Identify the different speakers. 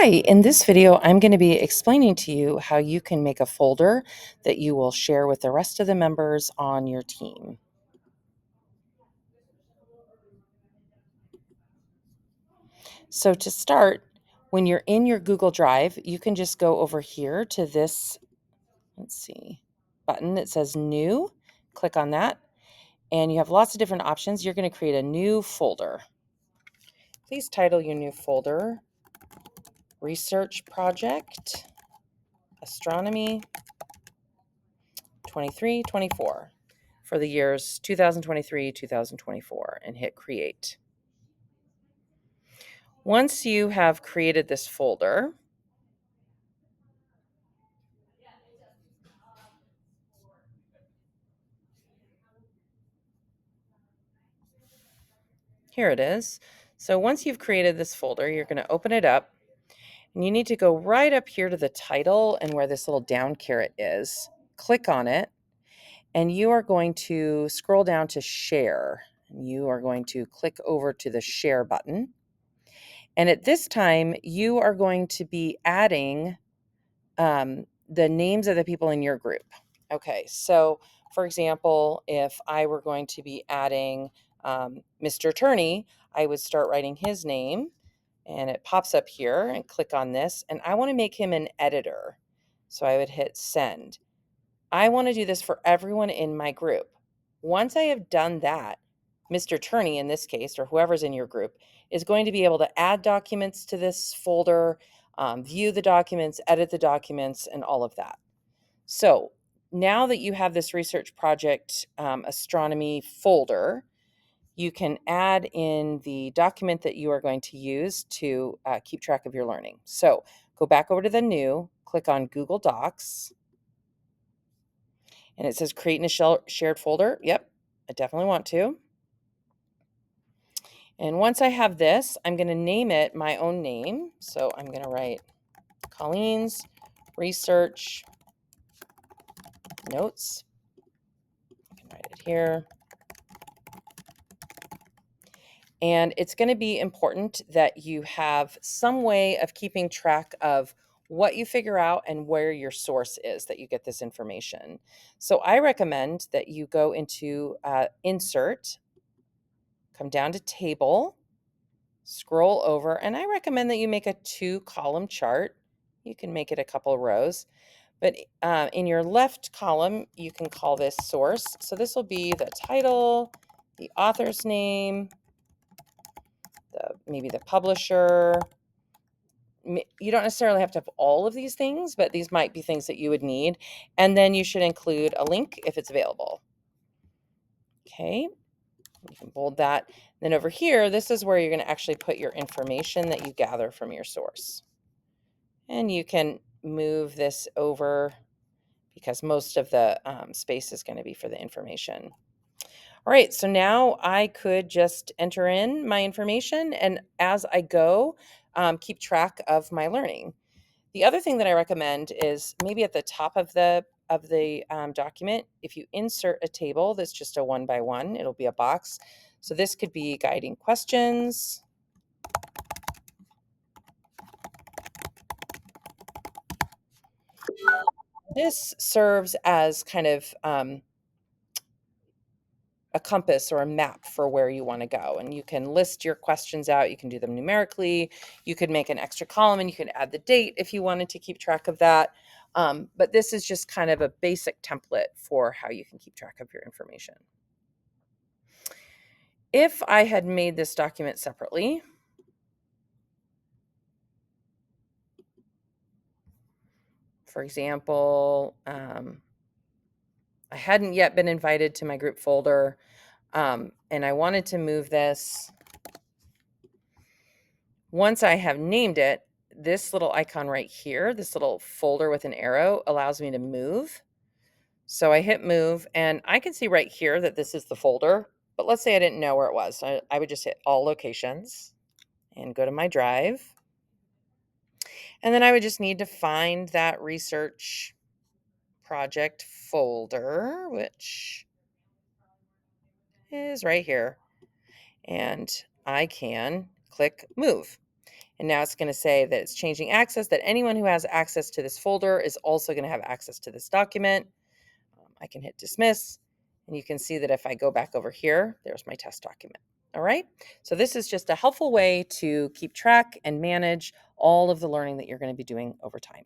Speaker 1: Hi, in this video, I'm going to be explaining to you how you can make a folder that you will share with the rest of the members on your team. So to start, when you're in your Google Drive, you can just go over here to this, button that says New. Click on that, and you have lots of different options. You're going to create a new folder. Please title your new folder Research Project Astronomy 23-24 for the years 2023-2024 and hit create. Once you have created this folder, here it is. So once you've created this folder, you're going to open it up, and you need to go right up here to the title and where this little down caret is. Click on it, and you are going to scroll down to share. And you are going to click over to the share button. And at this time, you are going to be adding the names of the people in your group. Okay, so for example, if I were going to be adding Mr. Turney, I would start writing his name, and it pops up here, and click on this, and I want to make him an editor. So I would hit send. I want to do this for everyone in my group. Once I have done that, Mr. Turney, in this case, or whoever's in your group, is going to be able to add documents to this folder, view the documents, edit the documents, and all of that. So now that you have this research project astronomy folder, you can add in the document that you are going to use to keep track of your learning. So go back over to the new, click on Google Docs, and it says create in a shared folder. Yep, I definitely want to. And once I have this, I'm going to name it my own name. So I'm going to write Colleen's Research Notes. I can write it here. And it's going to be important that you have some way of keeping track of what you figure out and where your source is that you get this information. So I recommend that you go into Insert, come down to Table, scroll over, and I recommend that you make a 2-column chart. You can make it a couple rows, but in your left column, you can call this source. So this will be the title, the author's name, maybe the publisher. You don't necessarily have to have all of these things, but these might be things that you would need. And then you should include a link if it's available. Okay, you can bold that. Then over here, this is where you're going to actually put your information that you gather from your source. And you can move this over because most of the space is going to be for the information. All right, so now I could just enter in my information, and as I go, keep track of my learning. The other thing that I recommend is maybe at the top of the document, if you insert a table that's just a 1-by-1, it'll be a box. So this could be guiding questions. This serves as kind of a compass or a map for where you want to go. And you can list your questions out. You can do them numerically. You could make an extra column and you could add the date if you wanted to keep track of that. But this is just kind of a basic template for how you can keep track of your information. If I had made this document separately, for example, I hadn't yet been invited to my group folder, and I wanted to move this. Once I have named it, this little icon right here, this little folder with an arrow, allows me to move. So I hit move, and I can see right here that this is the folder, but let's say I didn't know where it was. I would just hit all locations and go to my drive. And then I would just need to find that research project folder, which is right here. And I can click move. And now it's going to say that it's changing access, that anyone who has access to this folder is also going to have access to this document. I can hit dismiss, and you can see that if I go back over here, there's my test document. All right. So this is just a helpful way to keep track and manage all of the learning that you're going to be doing over time.